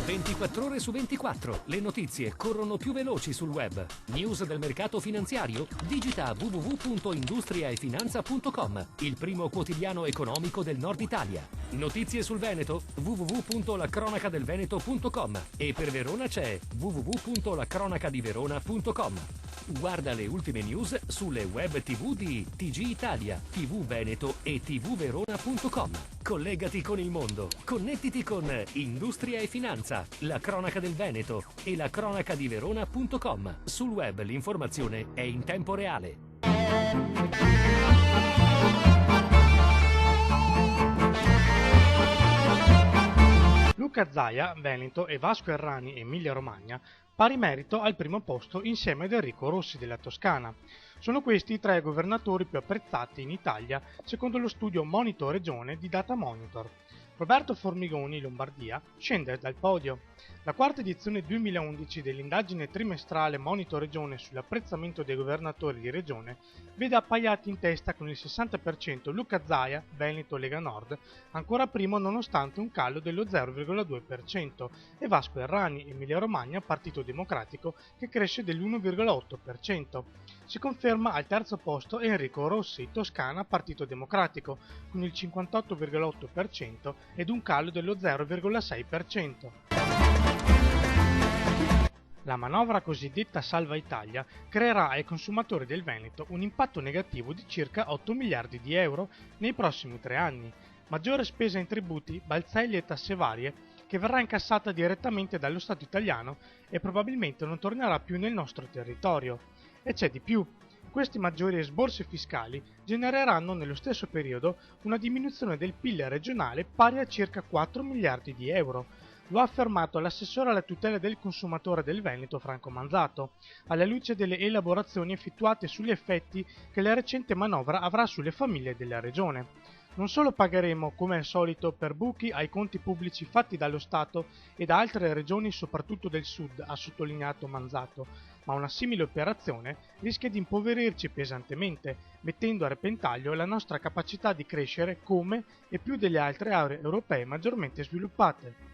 24 ore su 24, le notizie corrono più veloci sul web. News del mercato finanziario? Digita www.industriaefinanza.com, il primo quotidiano economico del Nord Italia. Notizie sul Veneto? www.lacronacadelveneto.com e per Verona c'è www.lacronacadiverona.com. Guarda le ultime news sulle web TV di TG Italia, TV Veneto e tvverona.com. Collegati con il mondo. Connettiti con Industria e Finanza, la cronaca del Veneto e la cronacadiverona.com. Sul web l'informazione è in tempo reale. Luca Zaia, Veneto, e Vasco Errani, Emilia Romagna, pari merito al primo posto insieme ad Enrico Rossi della Toscana. Sono questi i 3 governatori più apprezzati in Italia secondo lo studio Monitor Regione di Data Monitor. Roberto Formigoni, Lombardia, scende dal podio. La quarta edizione 2011 dell'indagine trimestrale Monitor Regione sull'apprezzamento dei governatori di regione vede appaiati in testa con il 60% Luca Zaia, Veneto Lega Nord, ancora primo nonostante un calo dello 0,2%, e Vasco Errani, Emilia Romagna, Partito Democratico, che cresce dell'1,8%. Si conferma al terzo posto Enrico Rossi, Toscana, Partito Democratico, con il 58,8% ed un calo dello 0,6%. La manovra cosiddetta Salva Italia creerà ai consumatori del Veneto un impatto negativo di circa 8 miliardi di euro nei prossimi 3 anni, maggiore spesa in tributi, balzelli e tasse varie che verrà incassata direttamente dallo Stato italiano e probabilmente non tornerà più nel nostro territorio. E c'è di più. Questi maggiori esborsi fiscali genereranno nello stesso periodo una diminuzione del PIL regionale pari a circa 4 miliardi di euro. Lo ha affermato l'assessore alla tutela del consumatore del Veneto Franco Manzato, alla luce delle elaborazioni effettuate sugli effetti che la recente manovra avrà sulle famiglie della regione. Non solo pagheremo, come al solito, per buchi ai conti pubblici fatti dallo Stato e da altre regioni soprattutto del sud, ha sottolineato Manzato, ma una simile operazione rischia di impoverirci pesantemente, mettendo a repentaglio la nostra capacità di crescere come e più delle altre aree europee maggiormente sviluppate.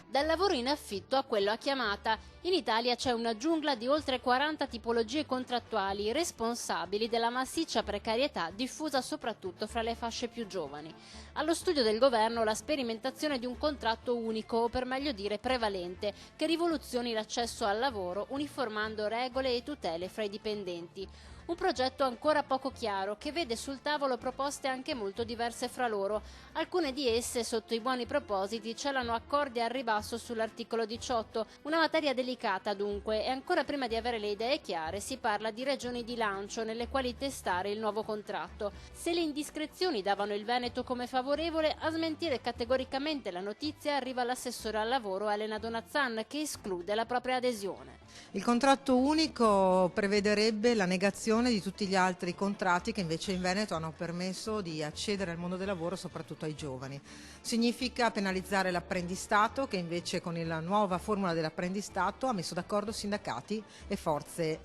Dal lavoro in affitto a quello a chiamata, in Italia c'è una giungla di oltre 40 tipologie contrattuali responsabili della massiccia precarietà diffusa soprattutto fra le fasce più giovani. Allo studio del governo la sperimentazione di un contratto unico, o per meglio dire prevalente, che rivoluzioni l'accesso al lavoro uniformando regole e tutele fra i dipendenti. Un progetto ancora poco chiaro che vede sul tavolo proposte anche molto diverse fra loro. Alcune di esse, sotto i buoni propositi, celano accordi al ribasso sull'articolo 18, una materia delicata dunque, e ancora prima di avere le idee chiare si parla di regioni di lancio nelle quali testare il nuovo contratto. Se le indiscrezioni davano il Veneto come favorevole, a smentire categoricamente la notizia arriva l'assessore al lavoro Elena Donazzan, che esclude la propria adesione. Il contratto unico prevederebbe la negazione di tutti gli altri contratti che invece in Veneto hanno permesso di accedere al mondo del lavoro soprattutto ai giovani. Significa penalizzare l'apprendistato, che invece con la nuova formula dell'apprendistato ha messo d'accordo sindacati e forze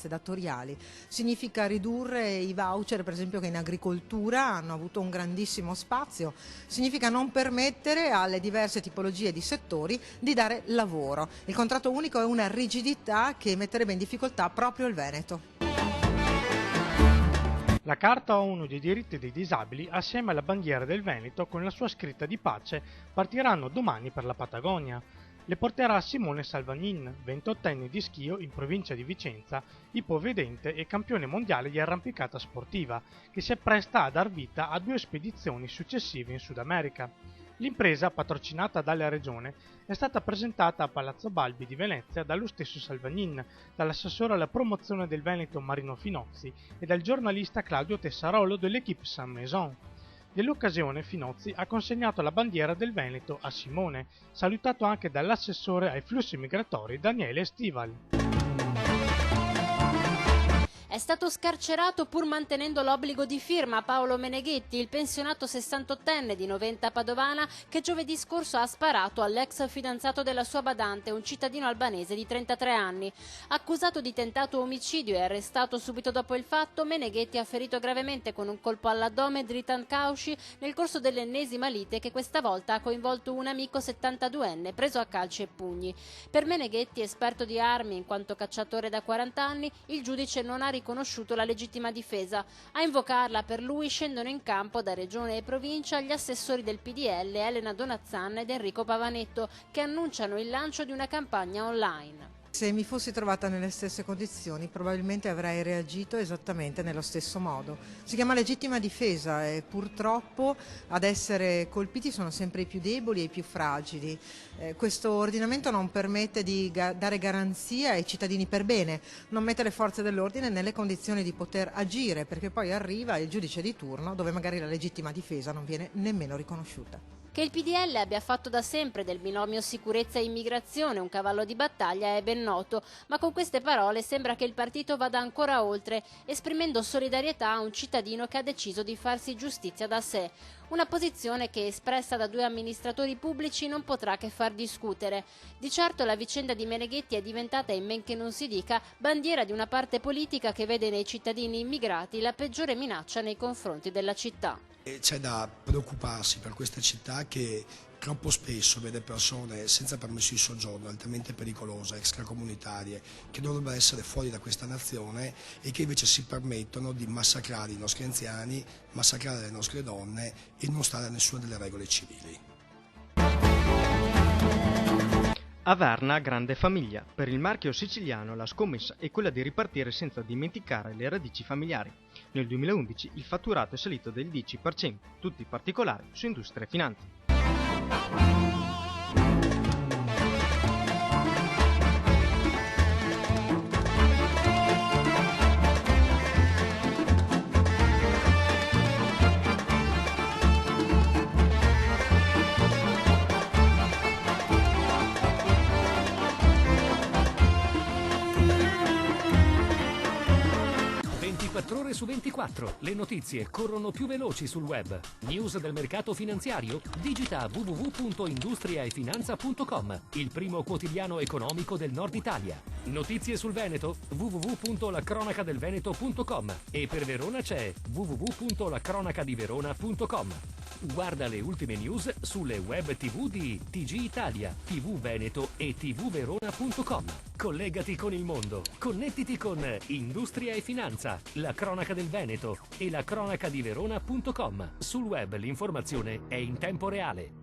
datoriali. Significa ridurre i voucher, per esempio, che in agricoltura hanno avuto un grandissimo spazio. Significa non permettere alle diverse tipologie di settori di dare lavoro. Il contratto unico è una rigidità che metterebbe in difficoltà proprio il Veneto. La Carta ONU dei diritti dei disabili, assieme alla bandiera del Veneto con la sua scritta di pace, partiranno domani per la Patagonia. Le porterà Simone Salvagnin, 28enne di schio in provincia di Vicenza, ipovedente e campione mondiale di arrampicata sportiva, che si appresta a dar vita a 2 spedizioni successive in Sud America. L'impresa, patrocinata dalla regione, è stata presentata a Palazzo Balbi di Venezia dallo stesso Salvagnin, dall'assessore alla promozione del Veneto Marino Finozzi e dal giornalista Claudio Tessarolo dell'Equipe Saint-Maison. Nell'occasione Finozzi ha consegnato la bandiera del Veneto a Simone, salutato anche dall'assessore ai flussi migratori Daniele Estival. È stato scarcerato pur mantenendo l'obbligo di firma Paolo Meneghetti, il pensionato 68enne di Noventa Padovana che giovedì scorso ha sparato all'ex fidanzato della sua badante, un cittadino albanese di 33 anni. Accusato di tentato omicidio e arrestato subito dopo il fatto, Meneghetti ha ferito gravemente con un colpo all'addome Dritan Kaushi nel corso dell'ennesima lite che questa volta ha coinvolto un amico 72enne preso a calci e pugni. Per Meneghetti, esperto di armi in quanto cacciatore da 40 anni, il giudice non ha riconosciuto la legittima difesa. A invocarla per lui scendono in campo da regione e provincia gli assessori del PDL Elena Donazzan ed Enrico Pavanetto, che annunciano il lancio di una campagna online. Se mi fossi trovata nelle stesse condizioni probabilmente avrei reagito esattamente nello stesso modo. Si chiama legittima difesa e purtroppo ad essere colpiti sono sempre i più deboli e i più fragili. Questo ordinamento non permette di dare garanzia ai cittadini per bene, non mette le forze dell'ordine nelle condizioni di poter agire, perché poi arriva il giudice di turno dove magari la legittima difesa non viene nemmeno riconosciuta. Che il PDL abbia fatto da sempre del binomio sicurezza e immigrazione un cavallo di battaglia è ben noto, ma con queste parole sembra che il partito vada ancora oltre, esprimendo solidarietà a un cittadino che ha deciso di farsi giustizia da sé. Una posizione che, espressa da 2 amministratori pubblici, non potrà che far discutere. Di certo la vicenda di Meneghetti è diventata, in men che non si dica, bandiera di una parte politica che vede nei cittadini immigrati la peggiore minaccia nei confronti della città. C'è da preoccuparsi per questa città che troppo spesso vede persone senza permesso di soggiorno, altamente pericolose, extracomunitarie, che dovrebbero essere fuori da questa nazione e che invece si permettono di massacrare i nostri anziani, massacrare le nostre donne e non stare a nessuna delle regole civili. Averna grande famiglia. Per il marchio siciliano la scommessa è quella di ripartire senza dimenticare le radici familiari. Nel 2011 il fatturato è salito del 10%, tutti i particolari su industria e finanza. Ore su 24, le notizie corrono più veloci sul web. News del mercato finanziario? Digita www.industriaefinanza.com, il primo quotidiano economico del Nord Italia. Notizie sul Veneto? www.lacronacadelveneto.com e per Verona c'è www.lacronacadiverona.com. Guarda le ultime news sulle web TV di TG Italia, TV Veneto e tvverona.com. Collegati con il mondo. Connettiti con Industria e Finanza, la cronaca del Veneto e la cronacadiverona.com. Sul web l'informazione è in tempo reale.